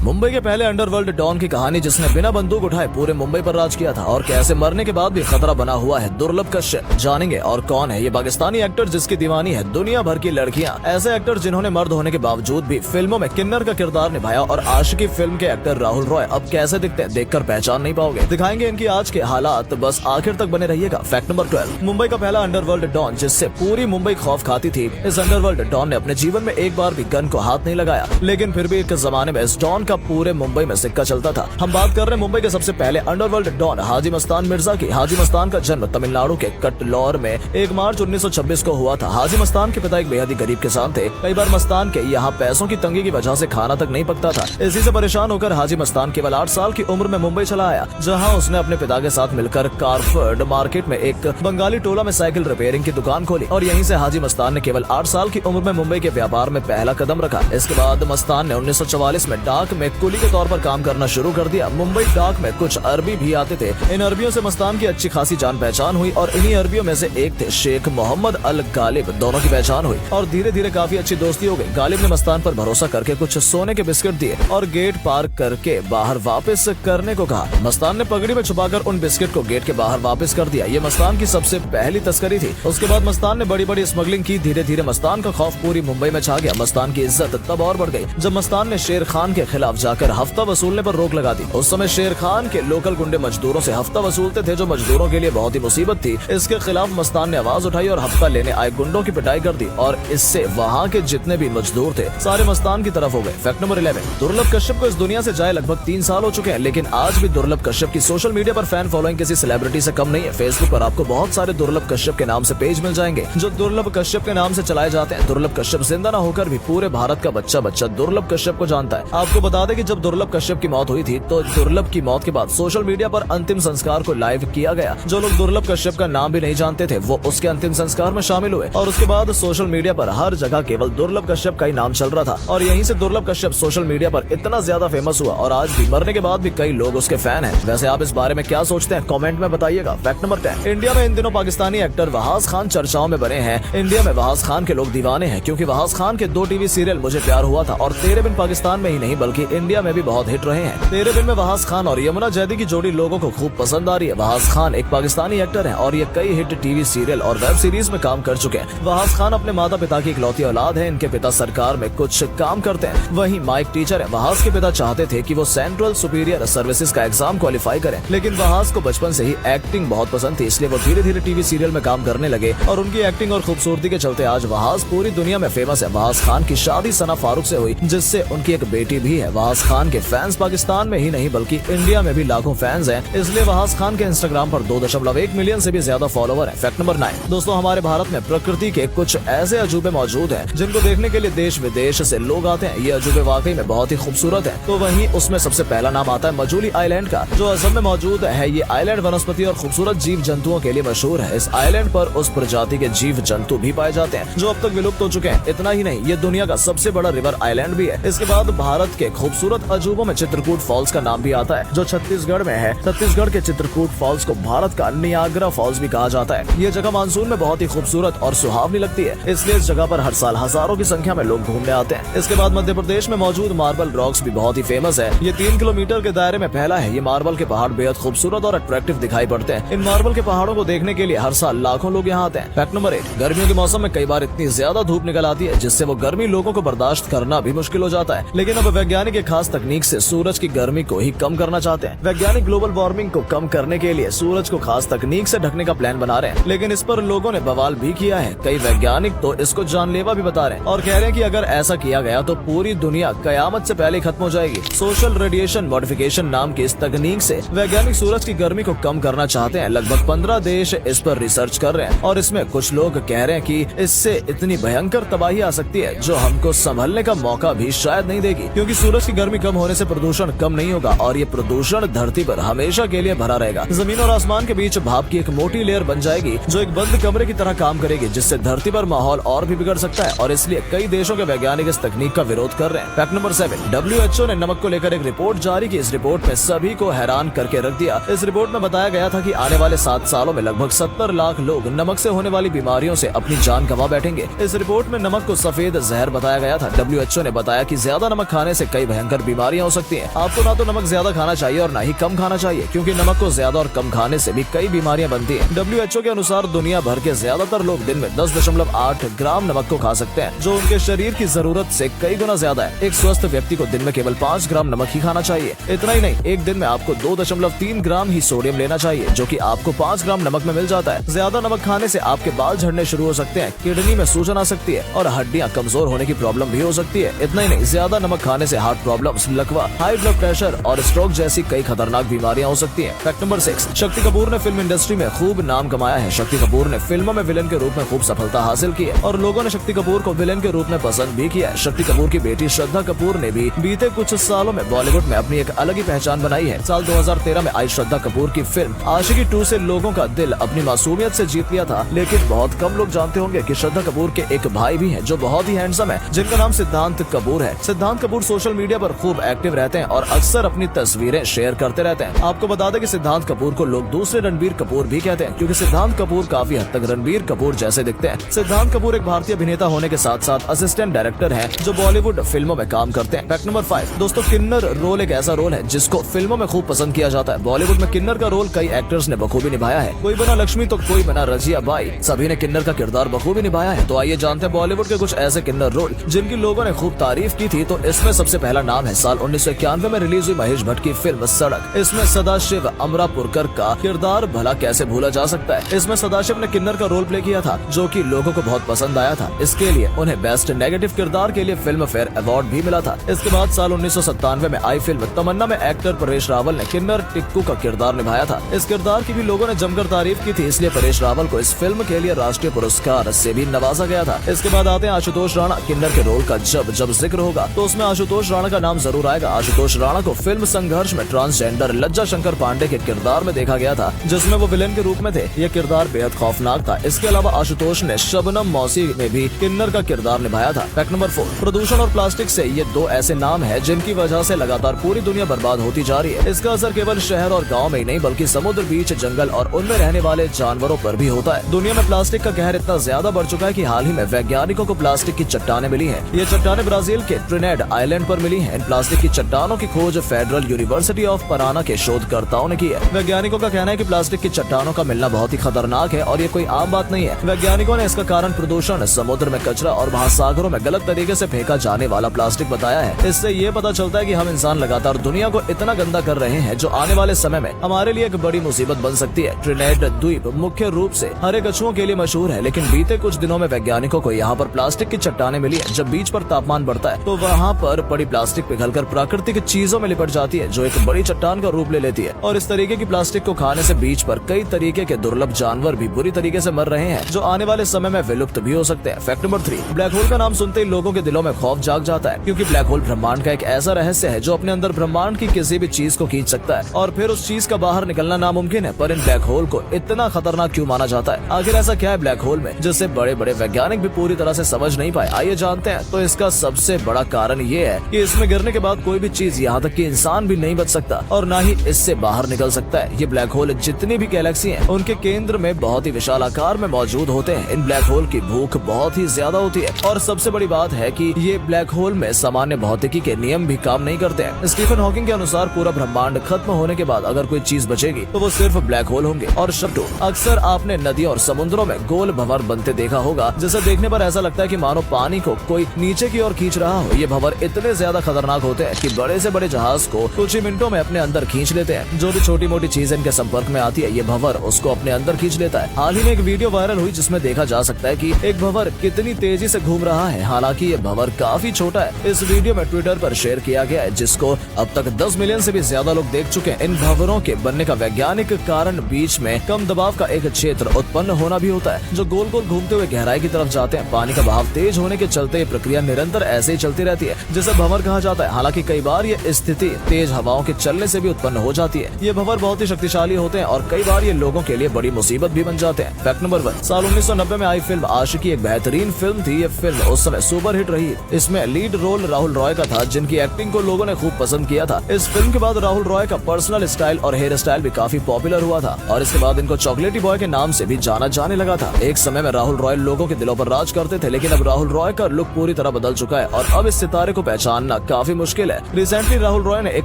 मुंबई के पहले underworld don की कहानी जिसने बिना बंदूक उठाए पूरे मुंबई पर राज किया था और कैसे मरने के बाद भी खतरा बना हुआ है दुर्लभ कश्यप। जानेंगे और कौन है ये पाकिस्तानी एक्टर जिसकी दीवानी है दुनिया भर की लड़कियां। ऐसे एक्टर जिन्होंने मर्द होने के बावजूद भी फिल्मों में किन्नर का किरदार निभाया और आशिकी फिल्म के एक्टर राहुल रॉय अब कैसे दिखते हैं देखकर पहचान नहीं पाओगे। दिखाएंगे इनकी आज के हालात, बस आखिर तक बने रहिएगा। फैक्ट नंबर 12, मुंबई का पहला अंडरवर्ल्ड डॉन जिससे पूरी मुंबई खौफ खाती थी। इस अंडरवर्ल्ड डॉन ने अपने जीवन में एक बार भी गन को हाथ नहीं लगाया, लेकिन फिर भी एक जमाने में इस डॉन का पूरे मुंबई में सिक्का चलता था। हम बात कर रहे हैं मुंबई के सबसे पहले अंडरवर्ल्ड डॉन हाजी मस्तान मिर्जा की। हाजी मस्तान का जन्म तमिलनाडु के कटलौर में 1 मार्च 1926 को हुआ था। हाजी मस्तान के पिता एक बेहद ही गरीब किसान थे। कई बार मस्तान के यहाँ पैसों की तंगी की वजह से खाना तक नहीं पकता था। इसी से परेशान होकर हाजी मस्तान केवल 8 साल की उम्र में मुंबई चला आया, जहाँ उसने अपने पिता के साथ मिलकर कारफर्ड मार्केट में एक बंगाली टोला में साइकिल रिपेयरिंग की दुकान खोली और यहीं से हाजी मस्तान ने केवल 8 साल की उम्र में मुंबई के व्यापार में पहला कदम रखा। इसके बाद मस्तान ने 1944 में डाक में कुली के तौर पर काम करना शुरू कर दिया। मुंबई डाक में कुछ अरबी भी आते थे। इन अरबियों से मस्तान की अच्छी खासी जान पहचान हुई और इन्हीं अरबियों में से एक थे शेख मोहम्मद अल गालिब। दोनों की पहचान हुई और धीरे धीरे काफी अच्छी दोस्ती हो गई। गालिब ने मस्तान पर भरोसा करके कुछ सोने के बिस्किट दिए और गेट पार करके बाहर वापस करने को कहा। मस्तान ने पगड़ी में छुपाकर उन बिस्किट को गेट के बाहर वापस कर दिया। ये मस्तान की सबसे पहली तस्करी थी। उसके बाद मस्तान ने बड़ी बड़ी स्मगलिंग की। धीरे धीरे मस्तान का खौफ पूरी मुंबई में छा गया। मस्तान की इज्जत तब और बढ़ गई जब मस्तान ने शेर खान के खिलाफ जाकर हफ्ता वसूलने पर रोक लगा दी। उस समय शेर खान के लोकल गुंडे मजदूरों से हफ्ता वसूलते थे, जो मजदूरों के लिए बहुत ही मुसीबत थी। इसके खिलाफ मस्तान ने आवाज उठाई और हफ्ता लेने आए गुंडों की पिटाई कर दी और इससे वहाँ के जितने भी मजदूर थे सारे मस्तान की तरफ हो गए। फैक्ट नंबर 11, दुर्लभ कश्यप को इस दुनिया से जाए लगभग 3 साल हो चुके हैं, लेकिन आज भी दुर्लभ कश्यप की सोशल मीडिया पर फैन फॉलोइंग किसी सेलिब्रिटी से कम नहीं है। फेसबुक पर आपको बहुत सारे दुर्लभ कश्यप के नाम से पेज मिल जाएंगे जो दुर्लभ कश्यप के नाम से चलाए जाते हैं। दुर्लभ कश्यप जिंदा न होकर भी पूरे भारत का बच्चा दुर्लभ कश्यप को जानता है। आपको बता दें कि जब दुर्लभ कश्यप की मौत हुई थी तो दुर्लभ की मौत के बाद सोशल मीडिया पर अंतिम संस्कार को लाइव किया गया। जो लोग दुर्लभ कश्यप का नाम भी नहीं जानते थे वो उसके अंतिम संस्कार में शामिल हुए और उसके बाद सोशल मीडिया पर हर जगह केवल दुर्लभ कश्यप का ही नाम चल रहा था और यहीं से दुर्लभ कश्यप सोशल मीडिया पर इतना ज्यादा फेमस हुआ और आज भी मरने के बाद भी कई लोग उसके फैन हैं। वैसे आप इस बारे में क्या सोचते हैं कमेंट में बताइएगा। फैक्ट नंबर 10, इंडिया में इन दिनों पाकिस्तानी एक्टर वहाज खान चर्चाओं में बने हैं। इंडिया में वहाज खान के लोग दीवाने हैं क्योंकि वहाज खान के 2 टीवी सीरियल मुझे प्यार हुआ था और तेरे बिन पाकिस्तान में ही नहीं बल्कि इंडिया में भी बहुत हिट रहे हैं। तेरे बिन में वहाज खान और यमुना जैदी की जोड़ी लोगों को खूब पसंद आ रही है। वहाज खान एक पाकिस्तानी एक्टर हैं और ये कई हिट टीवी सीरियल और वेब सीरीज में काम कर चुके हैं। वहाज खान अपने माता पिता की इकलौती औलाद है। इनके पिता सरकार में कुछ काम करते हैं, वहीं माइक टीचर है। वहाज के पिता चाहते थे कि वो सेंट्रल सुपीरियर सर्विसेज का एग्जाम क्वालिफाई करें, लेकिन वहाज को बचपन से ही एक्टिंग बहुत पसंद थी, इसलिए वो धीरे धीरे टीवी सीरियल में काम करने लगे और उनकी एक्टिंग और खूबसूरती के चलते आज वहाज पूरी दुनिया में फेमस है। वहाज खान की शादी सना फारूक से हुई जिससे उनकी एक बेटी भी है। वहाज खान के फैंस पाकिस्तान में ही नहीं बल्कि इंडिया में भी लाखों फैंस हैं, इसलिए वहाज खान के इंस्टाग्राम पर 2.1 मिलियन से भी ज्यादा फॉलोवर है। फैक्ट नंबर 9, दोस्तों हमारे भारत में प्रकृति के कुछ ऐसे अजूबे मौजूद हैं जिनको देखने के लिए देश विदेश से लोग आते हैं। ये अजूबे वाकई में बहुत ही खूबसूरत है। तो वहीं उसमें सबसे पहला नाम आता है मजूली आइलैंड का, जो असम में मौजूद है। ये आइलैंड वनस्पति और खूबसूरत जीव जंतुओं के लिए मशहूर है। इस आइलैंड पर उस प्रजाति के जीव जंतु भी पाए जाते हैं जो अब तक विलुप्त हो चुके हैं। इतना ही नहीं, ये दुनिया का सबसे बड़ा रिवर आइलैंड भी है। इसके बाद भारत के खूबसूरत अजूबों में चित्रकूट फॉल्स का नाम भी आता है जो छत्तीसगढ़ में है। छत्तीसगढ़ के चित्रकूट फॉल्स को भारत का नियाग्रा फॉल्स भी कहा जाता है। ये जगह मानसून में बहुत ही खूबसूरत और सुहावनी लगती है, इसलिए इस जगह पर हर साल हजारों की संख्या में लोग घूमने आते हैं। इसके बाद मध्य प्रदेश में मौजूद मार्बल रॉक्स भी बहुत ही फेमस है। ये 3 किलोमीटर के दायरे में फैला है। ये मार्बल के पहाड़ बेहद खूबसूरत और अट्रैक्टिव दिखाई पड़ते हैं। इन मार्बल के पहाड़ों को देखने के लिए हर साल लाखों लोग यहाँ आते हैं। फैक्ट नंबर 8, गर्मियों के मौसम में कई बार इतनी ज्यादा धूप निकल आती है जिससे वो गर्मी लोगों को बर्दाश्त करना भी मुश्किल हो जाता है, लेकिन अब वैज्ञानिक एक खास तकनीक से सूरज की गर्मी को ही कम करना चाहते हैं। वैज्ञानिक ग्लोबल वार्मिंग को कम करने के लिए सूरज को खास तकनीक से ढकने का प्लान बना रहे हैं, लेकिन इस पर लोगों ने बवाल भी किया है। कई वैज्ञानिक तो इसको जानलेवा भी बता रहे हैं और कह रहे हैं कि अगर ऐसा किया गया तो पूरी दुनिया कयामत से पहले खत्म हो जाएगी। सोशल रेडिएशन मॉडिफिकेशन नाम की इस तकनीक से वैज्ञानिक सूरज की गर्मी को कम करना चाहते हैं। लगभग 15 देश इस पर रिसर्च कर रहे हैं और इसमें कुछ लोग कह रहे हैं कि इससे इतनी भयंकर तबाही आ सकती है जो हमको संभलने का मौका भी शायद नहीं देगी, क्योंकि सूरज की गर्मी कम होने से प्रदूषण कम नहीं होगा और ये प्रदूषण धरती पर हमेशा के लिए भरा रहेगा। जमीन और आसमान के बीच भाप की एक मोटी लेयर बन जाएगी जो एक बंद कमरे की तरह काम करेगी, जिससे धरती पर माहौल और भी बिगड़ सकता है और इसलिए कई देशों के वैज्ञानिक इस तकनीक का विरोध कर रहे हैं। फैक्ट नंबर 7, WHO ने नमक को लेकर एक रिपोर्ट जारी की। इस रिपोर्ट में सभी को हैरान करके रख दिया। इस रिपोर्ट में बताया गया था कि आने वाले 7 सालों में लगभग 70 लाख लोग नमक से होने वाली बीमारियों से अपनी जान गंवा बैठेंगे। इस रिपोर्ट में नमक को सफेद जहर बताया गया था। WHO ने बताया कि ज्यादा नमक खाने से कई भयंकर बीमारियां हो सकती हैं। आपको ना तो नमक ज्यादा खाना चाहिए और ना ही कम खाना चाहिए, क्योंकि नमक को ज्यादा और कम खाने से भी कई बीमारियां बनती हैं। WHO के अनुसार दुनिया भर के ज्यादातर लोग दिन में 10.8 ग्राम नमक को खा सकते हैं, जो उनके शरीर की जरूरत से कई गुना ज्यादा है। एक स्वस्थ व्यक्ति को दिन में केवल 5 ग्राम नमक ही खाना चाहिए। इतना ही नहीं, एक दिन में आपको 2.3 ग्राम ही सोडियम लेना चाहिए, जो कि आपको 5 ग्राम नमक में मिल जाता है। ज्यादा नमक खाने से आपके बाल झड़ने शुरू हो सकते हैं, किडनी में सूजन आ सकती है और हड्डियां कमजोर होने की प्रॉब्लम भी हो सकती है। इतना ही नहीं, ज्यादा नमक खाने से हार्ट प्रॉब्लम्स, लकवा, हाई ब्लड प्रेशर और स्ट्रोक जैसी कई खतरनाक बीमारियां हो सकती हैं। फैक्ट नंबर 6, शक्ति कपूर ने फिल्म इंडस्ट्री में खूब नाम कमाया है। शक्ति कपूर ने फिल्मों में विलेन के रूप में खूब सफलता हासिल की है और लोगों ने शक्ति कपूर को विलेन के रूप में पसंद भी किया है। शक्ति कपूर की बेटी श्रद्धा कपूर ने भी बीते कुछ सालों में बॉलीवुड में अपनी एक अलग ही पहचान बनाई है। साल 2013 में आई श्रद्धा कपूर की फिल्म आशिकी 2 से लोगों का दिल अपनी मासूमियत से जीत लिया था। लेकिन बहुत कम लोग जानते होंगे कि श्रद्धा कपूर के एक भाई भी हैं जो बहुत ही हैंडसम है, जिनका नाम सिद्धांत कपूर है। सिद्धांत कपूर सोशल मीडिया पर खूब एक्टिव रहते हैं और अक्सर अपनी तस्वीरें शेयर करते रहते हैं। आपको बता दें कि सिद्धांत कपूर को लोग दूसरे रणबीर कपूर भी कहते हैं, क्योंकि सिद्धांत कपूर काफी हद तक रणबीर कपूर जैसे दिखते हैं। सिद्धांत कपूर एक भारतीय अभिनेता होने के साथ साथ असिस्टेंट डायरेक्टर हैं जो बॉलीवुड फिल्मों में काम करते हैं। फैक्ट नंबर 5, दोस्तों, किन्नर रोल एक ऐसा रोल है जिसको फिल्मों में खूब पसंद किया जाता है। बॉलीवुड में किन्नर का रोल कई एक्टर्स ने बखूबी निभाया है। कोई बना लक्ष्मी तो कोई बना रजिया बाई, सभी ने किन्नर का किरदार बखूबी निभाया है। तो आइए जानते हैं बॉलीवुड के कुछ ऐसे किन्नर रोल जिनकी लोगों ने खूब तारीफ की थी। तो इसमें सबसे पहला नाम है साल 1991 में रिलीज हुई महेश भट्ट की फिल्म सड़क। इसमें सदाशिव अमरापुरकर का किरदार भला कैसे भूला जा सकता है। इसमें सदाशिव ने किन्नर का रोल प्ले किया था, जो कि लोगों को बहुत पसंद आया था। इसके लिए उन्हें बेस्ट नेगेटिव किरदार के लिए फिल्म फेयर अवार्ड भी मिला था। इसके बाद साल 1997 में आई फिल्म तमन्ना में एक्टर परेश रावल ने किन्नर टिक्कू का किरदार निभाया था। इस किरदार की भी लोगों ने जमकर तारीफ की थी, इसलिए परेश रावल को इस फिल्म के लिए राष्ट्रीय पुरस्कार से भी नवाजा गया था। इसके बाद आते हैं आशुतोष राणा। किन्नर के रोल का जब जिक्र होगा तो उसमें आशुतोष राणा का नाम जरूर आएगा। आशुतोष राणा को फिल्म संघर्ष में ट्रांसजेंडर लज्जा शंकर पांडे के किरदार में देखा गया था, जिसमें वो विलेन के रूप में थे। यह किरदार बेहद खौफनाक था। इसके अलावा आशुतोष ने शबनम मौसी में भी किन्नर का किरदार निभाया था। फैक्ट नंबर 4, प्रदूषण और प्लास्टिक से ये दो ऐसे नाम हैं जिनकी वजह से लगातार पूरी दुनिया बर्बाद होती जा रही है। इसका असर केवल शहर और गाँव में ही नहीं बल्कि समुद्र, बीच, जंगल और उनमें रहने वाले जानवरों पर भी होता है। दुनिया में प्लास्टिक का कहर इतना ज्यादा बढ़ चुका है कि हाल ही में वैज्ञानिकों को प्लास्टिक की चट्टानें मिली हैं। ये चट्टानें ब्राजील के ट्रिनेड आइलैंड पर मिली हैं। इन प्लास्टिक की चट्टानों की खोज फेडरल यूनिवर्सिटी ऑफ पराना के शोधकर्ताओं ने की है। वैज्ञानिकों का कहना है कि प्लास्टिक की चट्टानों का मिलना बहुत ही खतरनाक है और ये कोई आम बात नहीं है। वैज्ञानिकों ने इसका कारण प्रदूषण, समुद्र में कचरा और महासागरों में गलत तरीके से फेंका जाने वाला प्लास्टिक बताया है। इससे ये पता चलता है कि हम इंसान लगातार दुनिया को इतना गंदा कर रहे हैं जो आने वाले समय में हमारे लिए एक बड़ी मुसीबत बन सकती है। ट्रिनेड द्वीप मुख्य रूप से हरे कछुओं के लिए मशहूर है, लेकिन बीते कुछ दिनों में वैज्ञानिकों को यहाँ पर प्लास्टिक की चट्टानें मिली है। जब बीच पर तापमान बढ़ता है तो वहाँ पर पड़ी प्लास्टिक पिघलकर प्राकृतिक चीजों में लिपट जाती है, जो एक बड़ी चट्टान का रूप ले लेती है। और इस तरीके की प्लास्टिक को खाने से बीच पर कई तरीके के दुर्लभ जानवर भी बुरी तरीके से मर रहे हैं, जो आने वाले समय में विलुप्त भी हो सकते हैं। फैक्ट नंबर 3, ब्लैक होल का नाम सुनते ही लोगों के दिलों में खौफ जाग जाता है, क्योंकि ब्लैक होल ब्रह्मांड का एक ऐसा रहस्य है जो अपने अंदर ब्रह्मांड की किसी भी चीज को खींच सकता है और फिर उस चीज का बाहर निकलना नामुमकिन है। पर इन ब्लैक होल को इतना खतरनाक क्यों माना जाता है? आखिर ऐसा क्या है ब्लैक होल में जिससे बड़े बड़े वैज्ञानिक भी पूरी तरह से समझ नहीं पाए? आइए जानते हैं। तो इसका सबसे बड़ा कारण ये है कि इसमें गिरने के बाद कोई भी चीज, यहाँ तक कि इंसान भी नहीं बच सकता और न ही इससे बाहर निकल सकता है। ये ब्लैक होल जितनी भी गैलेक्सी हैं, उनके केंद्र में बहुत ही विशाल आकार में मौजूद होते हैं। इन ब्लैक होल की भूख बहुत ही ज्यादा होती है और सबसे बड़ी बात है कि ये ब्लैक होल में सामान्य भौतिकी के नियम भी काम नहीं करते हैं। स्टीफन हॉकिंग के अनुसार पूरा ब्रह्मांड खत्म होने के बाद अगर कोई चीज बचेगी तो वो सिर्फ ब्लैक होल होंगे। और शब्दों, अक्सर आपने नदियों और समुद्रों में गोल भंवर बनते देखा होगा, जिसे देखने पर ऐसा लगता है कि मानो पानी को कोई नीचे की ओर खींच रहा हो। ये भंवर इतने ज्यादा खतरनाक होते हैं कि बड़े से बड़े जहाज को कुछ ही मिनटों में अपने अंदर खींच लेते हैं। जो भी छोटी मोटी चीज इनके संपर्क में आती है, ये भंवर उसको अपने अंदर खींच लेता है। हाल ही में एक वीडियो वायरल हुई जिसमें देखा जा सकता है कि एक भंवर कितनी तेजी से घूम रहा है। हालांकि ये भंवर काफी छोटा है। इस वीडियो में ट्विटर पर शेयर किया गया है, जिसको अब तक 10 मिलियन से भी ज्यादा लोग देख चुके हैं। इन भंवरों के बनने का वैज्ञानिक कारण बीच में कम दबाव का एक क्षेत्र उत्पन्न होना भी होता है, जो गोल गोल घूमते हुए गहराई की तरफ जाते हैं। पानी का बहाव तेज होने के चलते ये प्रक्रिया निरंतर ऐसे ही चलती रहती है, जिसे भंवर कहा जाता है। हालांकि कई बार ये स्थिति तेज हवाओं के चलने से भी उत्पन्न हो जाती है। ये भंवर बहुत ही शक्तिशाली होते हैं और कई बार ये लोगों के लिए बड़ी मुसीबत भी बन जाते हैं। फैक्ट नंबर 1, साल 1990 में आई फिल्म आशिकी एक बेहतरीन फिल्म थी। ये फिल्म उस समय सुपर हिट रही। इसमें लीड रोल राहुल रॉय का था, जिनकी एक्टिंग को लोगों ने खूब पसंद किया था। इस फिल्म के बाद राहुल रॉय का पर्सनल स्टाइल और हेयर स्टाइल भी काफी पॉपुलर हुआ था और इसके बाद इनको चॉकलेटी बॉय के नाम से भी जाना जाने लगा था। एक समय में राहुल रॉय लोगों के दिलों पर राज करते थे, लेकिन अब राहुल रॉय का लुक पूरी तरह बदल चुका है और अब इस सितारे को पहचानना काफी मुश्किल है। रिसेंटली राहुल रॉय ने एक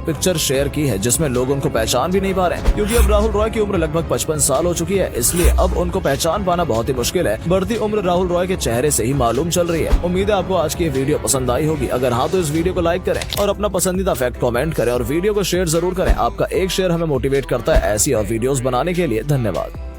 पिक्चर शेयर की है जिसमें लोग उनको पहचान भी नहीं पा रहे, क्योंकि अब राहुल रॉय की उम्र लगभग 55 साल हो चुकी है, इसलिए अब उनको पहचान पाना बहुत ही मुश्किल है। बढ़ती उम्र राहुल रॉय के चेहरे से ही मालूम चल रही है। उम्मीद है आपको आज की वीडियो पसंद आई होगी। अगर हाँ तो इस वीडियो को लाइक करें और अपना पसंदीदा फैक्ट कमेंट करें और वीडियो को शेयर जरूर करें। आपका एक शेयर हमें मोटिवेट करता है ऐसी और वीडियोस बनाने के लिए। धन्यवाद।